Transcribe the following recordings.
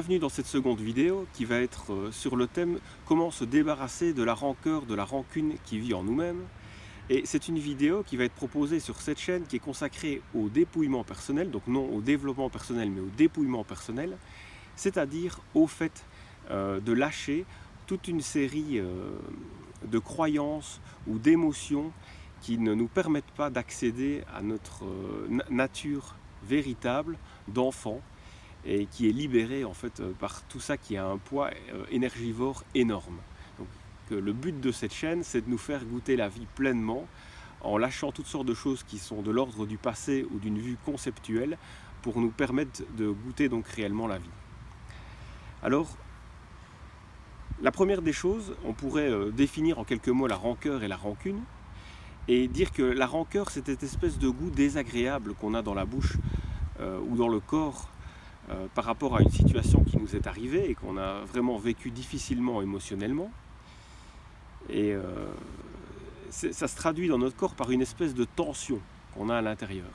Bienvenue dans cette seconde vidéo qui va être sur le thème comment se débarrasser de la rancœur, de la rancune qui vit en nous-mêmes. Et c'est une vidéo qui va être proposée sur cette chaîne qui est consacrée au dépouillement personnel, donc non au développement personnel mais au dépouillement personnel, c'est-à-dire au fait de lâcher toute une série de croyances ou d'émotions qui ne nous permettent pas d'accéder à notre nature véritable d'enfant et qui est libérée en fait par tout ça qui a un poids énergivore énorme. Donc, le but de cette chaîne, c'est de nous faire goûter la vie pleinement en lâchant toutes sortes de choses qui sont de l'ordre du passé ou d'une vue conceptuelle pour nous permettre de goûter donc réellement la vie. Alors, la première des choses, on pourrait définir en quelques mots la rancœur et la rancune et dire que la rancœur, c'est cette espèce de goût désagréable qu'on a dans la bouche ou dans le corps par rapport à une situation qui nous est arrivée et qu'on a vraiment vécu difficilement émotionnellement. Et ça se traduit dans notre corps par une espèce de tension qu'on a à l'intérieur.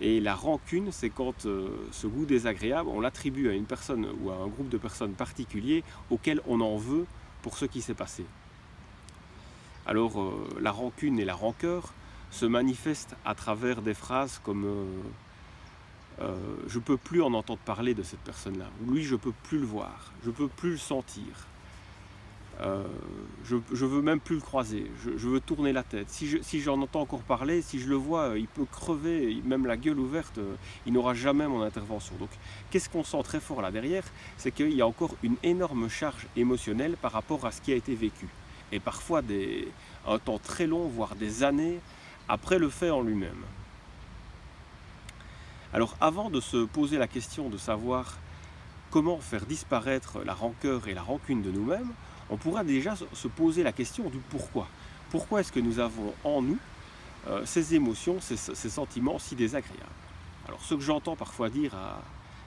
Et la rancune, c'est quand ce goût désagréable, on l'attribue à une personne ou à un groupe de personnes particulier auquel on en veut pour ce qui s'est passé. Alors la rancune et la rancœur se manifestent à travers des phrases comme je ne peux plus en entendre parler de cette personne-là, ou lui je ne peux plus le voir, je ne peux plus le sentir, je ne veux même plus le croiser, je veux tourner la tête. Si j'en entends encore parler, si je le vois, il peut crever, même la gueule ouverte, il n'aura jamais mon intervention. Donc qu'est-ce qu'on sent très fort là derrière? C'est qu'il y a encore une énorme charge émotionnelle par rapport à ce qui a été vécu. Et parfois un temps très long, voire des années, après le fait en lui-même. Alors avant de se poser la question de savoir comment faire disparaître la rancœur et la rancune de nous-mêmes, on pourra déjà se poser la question du pourquoi. Pourquoi est-ce que nous avons en nous ces émotions, ces sentiments si désagréables? Alors ce que j'entends parfois dire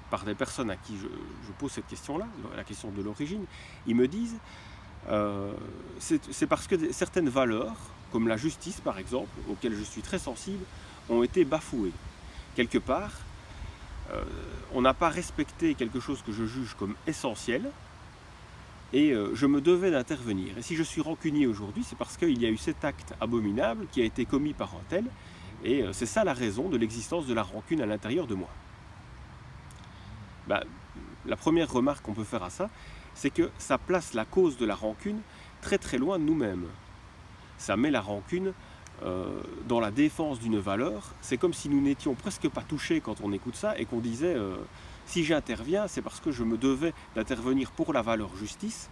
par des personnes à qui je pose cette question-là, la question de l'origine, ils me disent c'est parce que certaines valeurs, comme la justice par exemple, auxquelles je suis très sensible, ont été bafouées. Quelque part, on n'a pas respecté quelque chose que je juge comme essentiel et je me devais d'intervenir. Et si je suis rancunier aujourd'hui, c'est parce qu'il y a eu cet acte abominable qui a été commis par un tel et c'est ça la raison de l'existence de la rancune à l'intérieur de moi. La première remarque qu'on peut faire à ça, c'est que ça place la cause de la rancune très très loin de nous-mêmes. Ça met la rancune dans la défense d'une valeur. C'est comme si nous n'étions presque pas touchés quand on écoute ça et qu'on disait si j'interviens, c'est parce que je me devais d'intervenir pour la valeur justice.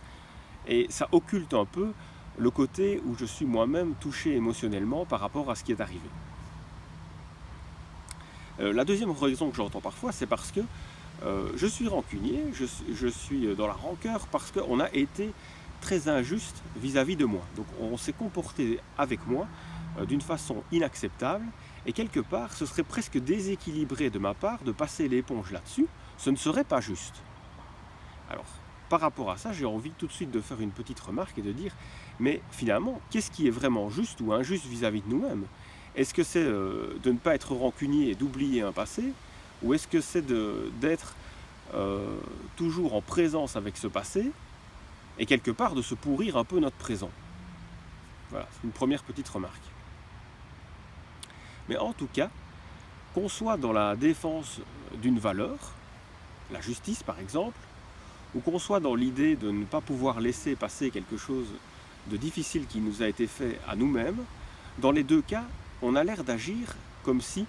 Et ça occulte un peu le côté où je suis moi-même touché émotionnellement par rapport à ce qui est arrivé. La deuxième raison que j'entends parfois, c'est parce que je suis rancunier, je suis dans la rancœur parce qu'on a été très injuste vis-à-vis de moi. Donc on s'est comporté avec moi d'une façon inacceptable et quelque part ce serait presque déséquilibré de ma part de passer l'éponge là-dessus, ce ne serait pas juste. Alors par rapport à ça, j'ai envie tout de suite de faire une petite remarque et de dire mais finalement qu'est-ce qui est vraiment juste ou injuste vis-à-vis de nous-mêmes? Est-ce que c'est de ne pas être rancunier et d'oublier un passé, ou est-ce que c'est d'être toujours en présence avec ce passé et quelque part de se pourrir un peu notre présent? Voilà, c'est une première petite remarque. Mais en tout cas, qu'on soit dans la défense d'une valeur, la justice par exemple, ou qu'on soit dans l'idée de ne pas pouvoir laisser passer quelque chose de difficile qui nous a été fait à nous-mêmes, dans les deux cas, on a l'air d'agir comme si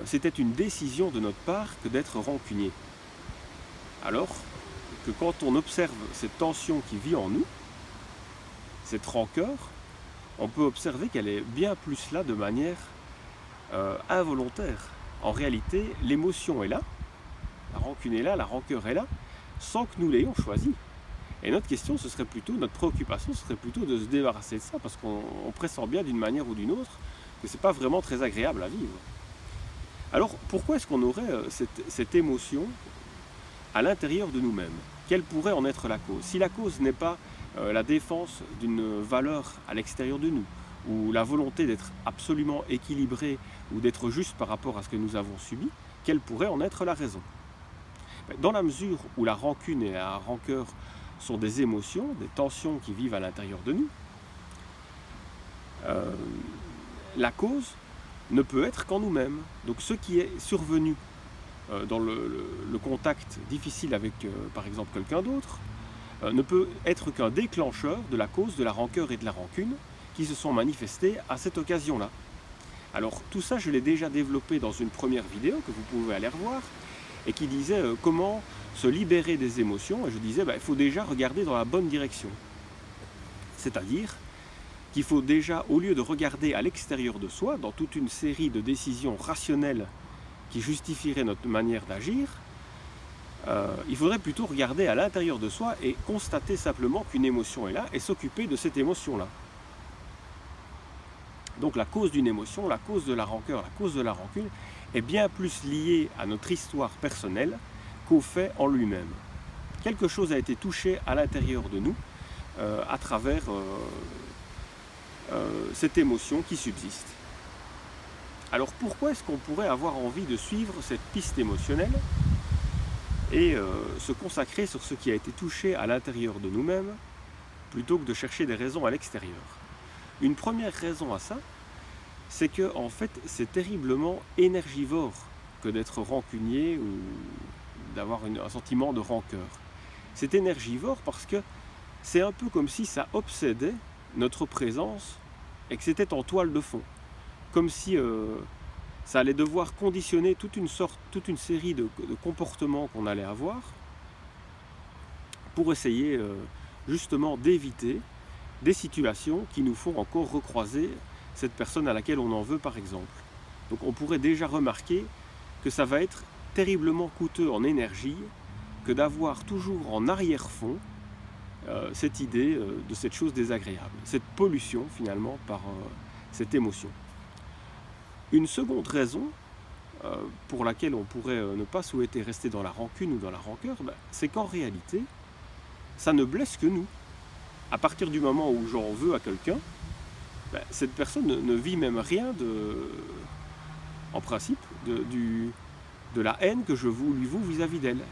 c'était une décision de notre part que d'être rancunier. Alors que quand on observe cette tension qui vit en nous, cette rancœur, on peut observer qu'elle est bien plus là de manière involontaire. En réalité, l'émotion est là, la rancune est là, la rancœur est là, sans que nous l'ayons choisi. Et notre question, notre préoccupation, ce serait plutôt de se débarrasser de ça, parce qu'on pressent bien d'une manière ou d'une autre que ce n'est pas vraiment très agréable à vivre. Alors, pourquoi est-ce qu'on aurait cette émotion à l'intérieur de nous-mêmes? Quelle pourrait en être la cause? Si la cause n'est pas la défense d'une valeur à l'extérieur de nous, ou la volonté d'être absolument équilibré ou d'être juste par rapport à ce que nous avons subi, quelle pourrait en être la raison? Dans la mesure où la rancune et la rancœur sont des émotions, des tensions qui vivent à l'intérieur de nous, euh, la cause ne peut être qu'en nous-mêmes. Donc ce qui est survenu dans le contact difficile avec, par exemple, quelqu'un d'autre, ne peut être qu'un déclencheur de la cause de la rancœur et de la rancune qui se sont manifestés à cette occasion-là. Alors tout ça, je l'ai déjà développé dans une première vidéo que vous pouvez aller revoir, et qui disait comment se libérer des émotions, et je disais il faut déjà regarder dans la bonne direction. C'est-à-dire qu'il faut déjà, au lieu de regarder à l'extérieur de soi, dans toute une série de décisions rationnelles qui justifieraient notre manière d'agir, il faudrait plutôt regarder à l'intérieur de soi et constater simplement qu'une émotion est là et s'occuper de cette émotion-là. Donc la cause d'une émotion, la cause de la rancœur, la cause de la rancune est bien plus liée à notre histoire personnelle qu'au fait en lui-même. Quelque chose a été touché à l'intérieur de nous à travers cette émotion qui subsiste. Alors pourquoi est-ce qu'on pourrait avoir envie de suivre cette piste émotionnelle et se consacrer sur ce qui a été touché à l'intérieur de nous-mêmes plutôt que de chercher des raisons à l'extérieur? Une première raison à ça, c'est que en fait, c'est terriblement énergivore que d'être rancunier ou d'avoir un sentiment de rancœur. C'est énergivore parce que c'est un peu comme si ça obsédait notre présence et que c'était en toile de fond. Comme si ça allait devoir conditionner toute une série de comportements qu'on allait avoir pour essayer justement d'éviter des situations qui nous font encore recroiser cette personne à laquelle on en veut, par exemple. Donc on pourrait déjà remarquer que ça va être terriblement coûteux en énergie que d'avoir toujours en arrière-fond cette idée de cette chose désagréable, cette pollution finalement par cette émotion. Une seconde raison pour laquelle on pourrait ne pas souhaiter rester dans la rancune ou dans la rancœur, c'est qu'en réalité, ça ne blesse que nous. À partir du moment où j'en veux à quelqu'un, cette personne ne vit même rien en principe, de la haine que je lui voue vis-à-vis d'elle.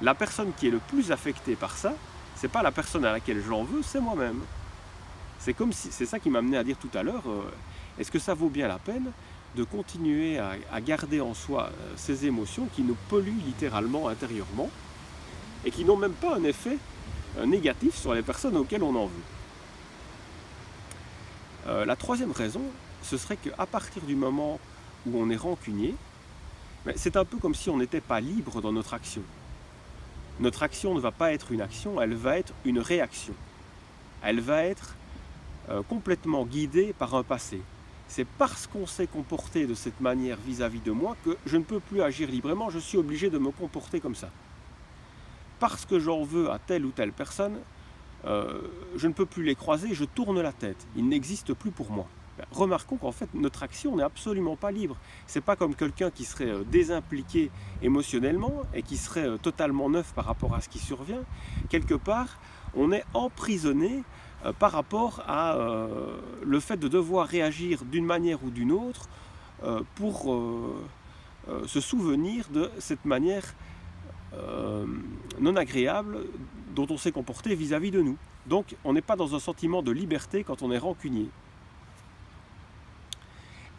La personne qui est le plus affectée par ça, c'est pas la personne à laquelle j'en veux, c'est moi-même. C'est ça qui m'a amené à dire tout à l'heure, est-ce que ça vaut bien la peine de continuer à garder en soi ces émotions qui nous polluent littéralement intérieurement et qui n'ont même pas un effet négatif sur les personnes auxquelles on en veut. La troisième raison, ce serait qu'à partir du moment où on est rancunier, c'est un peu comme si on n'était pas libre dans notre action. Notre action ne va pas être une action, elle va être une réaction. Elle va être complètement guidée par un passé. C'est parce qu'on s'est comporté de cette manière vis-à-vis de moi que je ne peux plus agir librement, je suis obligé de me comporter comme ça. Parce que j'en veux à telle ou telle personne, je ne peux plus les croiser, je tourne la tête, ils n'existent plus pour moi. Remarquons qu'en fait notre action n'est absolument pas libre. C'est pas comme quelqu'un qui serait désimpliqué émotionnellement et qui serait totalement neuf par rapport à ce qui survient. Quelque part, on est emprisonné par rapport à le fait de devoir réagir d'une manière ou d'une autre pour se souvenir de cette manière non agréable dont on s'est comporté vis-à-vis de nous. Donc on n'est pas dans un sentiment de liberté quand on est rancunier.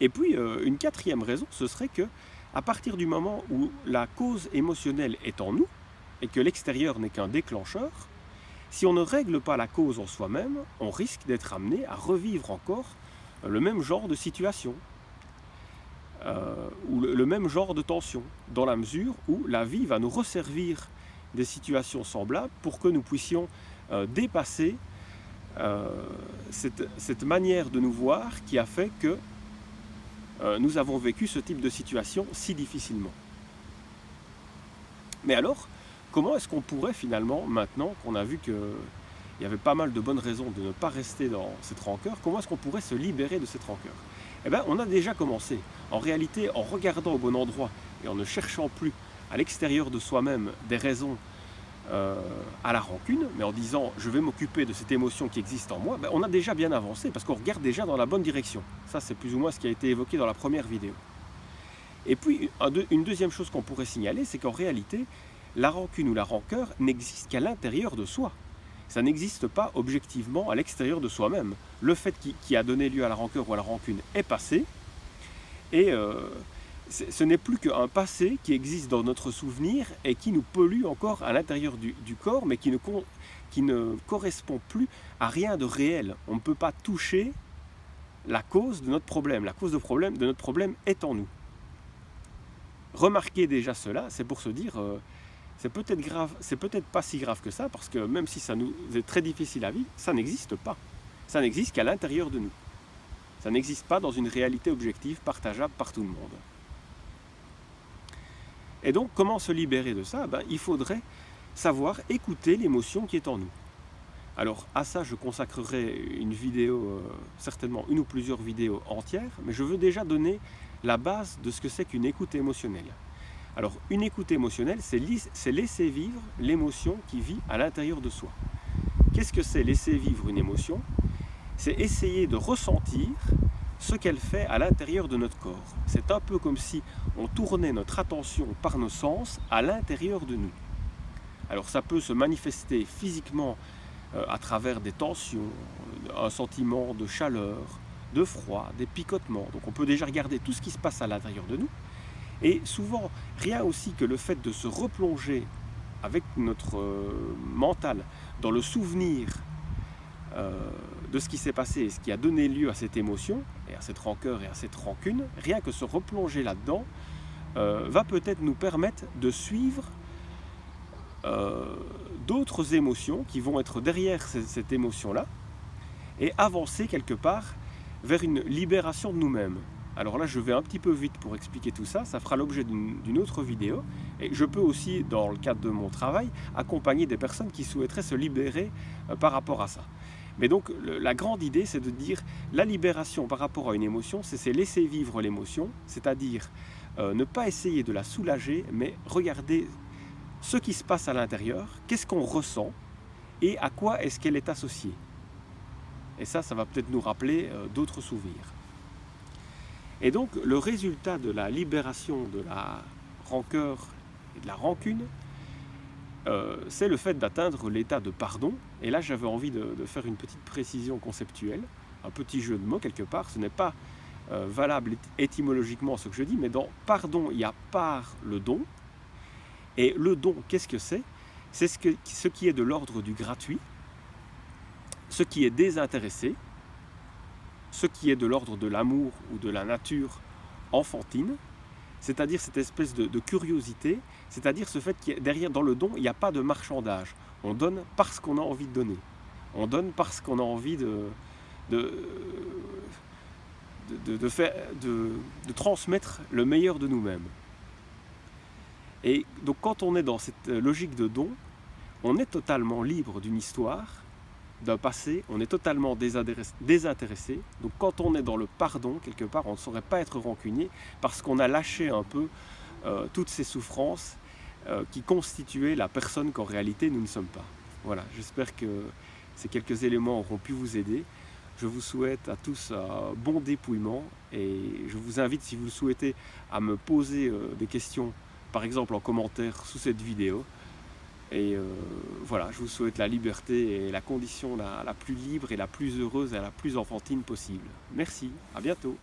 Et puis une quatrième raison, ce serait que à partir du moment où la cause émotionnelle est en nous et que l'extérieur n'est qu'un déclencheur, si on ne règle pas la cause en soi-même, on risque d'être amené à revivre encore le même genre de situation ou le même genre de tension, dans la mesure où la vie va nous resservir des situations semblables pour que nous puissions dépasser cette manière de nous voir qui a fait que nous avons vécu ce type de situation si difficilement. Mais alors, comment est-ce qu'on pourrait finalement, maintenant qu'on a vu qu'il y avait pas mal de bonnes raisons de ne pas rester dans cette rancœur, comment est-ce qu'on pourrait se libérer de cette rancœur? Eh bien, on a déjà commencé. En réalité, en regardant au bon endroit et en ne cherchant plus à l'extérieur de soi-même des raisons à la rancune, mais en disant je vais m'occuper de cette émotion qui existe en moi, on a déjà bien avancé parce qu'on regarde déjà dans la bonne direction. Ça, c'est plus ou moins ce qui a été évoqué dans la première vidéo. Et puis, une deuxième chose qu'on pourrait signaler, c'est qu'en réalité, la rancune ou la rancœur n'existe qu'à l'intérieur de soi. Ça n'existe pas objectivement à l'extérieur de soi-même. Le fait qui a donné lieu à la rancœur ou à la rancune est passé, et ce n'est plus qu'un passé qui existe dans notre souvenir et qui nous pollue encore à l'intérieur du corps, mais qui ne correspond plus à rien de réel. On ne peut pas toucher la cause de notre problème. La cause de notre problème est en nous. Remarquez déjà cela, c'est pour se dire, c'est peut-être grave, c'est peut-être pas si grave que ça, parce que même si ça nous est très difficile à vivre, ça n'existe pas. Ça n'existe qu'à l'intérieur de nous. Ça n'existe pas dans une réalité objective partageable par tout le monde. Et donc, comment se libérer de ça? Il faudrait savoir écouter l'émotion qui est en nous. Alors, à ça, je consacrerai une vidéo, certainement une ou plusieurs vidéos entières, mais je veux déjà donner la base de ce que c'est qu'une écoute émotionnelle. Alors, une écoute émotionnelle, c'est laisser vivre l'émotion qui vit à l'intérieur de soi. Qu'est-ce que c'est laisser vivre une émotion? C'est essayer de ressentir ce qu'elle fait à l'intérieur de notre corps. C'est un peu comme si on tournait notre attention par nos sens à l'intérieur de nous. Alors ça peut se manifester physiquement à travers des tensions, un sentiment de chaleur, de froid, des picotements. Donc on peut déjà regarder tout ce qui se passe à l'intérieur de nous. Et souvent, rien aussi que le fait de se replonger avec notre mental dans le souvenir de ce qui s'est passé et ce qui a donné lieu à cette émotion, et à cette rancœur et à cette rancune, rien que se replonger là-dedans, va peut-être nous permettre de suivre d'autres émotions qui vont être derrière cette émotion-là, et avancer quelque part vers une libération de nous-mêmes. Alors là, je vais un petit peu vite pour expliquer tout ça, ça fera l'objet d'une autre vidéo, et je peux aussi, dans le cadre de mon travail, accompagner des personnes qui souhaiteraient se libérer par rapport à ça. Mais donc, la grande idée, c'est de dire, la libération par rapport à une émotion, c'est laisser vivre l'émotion, c'est-à-dire ne pas essayer de la soulager, mais regarder ce qui se passe à l'intérieur, qu'est-ce qu'on ressent, et à quoi est-ce qu'elle est associée. Et ça va peut-être nous rappeler d'autres souvenirs. Et donc, le résultat de la libération de la rancœur et de la rancune, c'est le fait d'atteindre l'état de pardon. Et là, j'avais envie de faire une petite précision conceptuelle, un petit jeu de mots quelque part. Ce n'est pas valable étymologiquement ce que je dis, mais dans pardon, il y a par le don. Et le don, qu'est-ce que c'est? C'est ce qui est de l'ordre du gratuit, ce qui est désintéressé, ce qui est de l'ordre de l'amour ou de la nature enfantine, c'est-à-dire cette espèce de curiosité, c'est-à-dire ce fait que derrière, dans le don, il n'y a pas de marchandage. On donne parce qu'on a envie de donner. On donne parce qu'on a envie de transmettre le meilleur de nous-mêmes. Et donc quand on est dans cette logique de don, on est totalement libre d'une histoire, d'un passé, on est totalement désintéressé. Donc quand on est dans le pardon, quelque part, on ne saurait pas être rancunier parce qu'on a lâché un peu toutes ces souffrances qui constituaient la personne qu'en réalité nous ne sommes pas. Voilà, j'espère que ces quelques éléments auront pu vous aider. Je vous souhaite à tous un bon dépouillement et je vous invite, si vous le souhaitez, à me poser des questions, par exemple en commentaire sous cette vidéo. Et voilà, je vous souhaite la liberté et la condition la plus libre et la plus heureuse et la plus enfantine possible. Merci, à bientôt.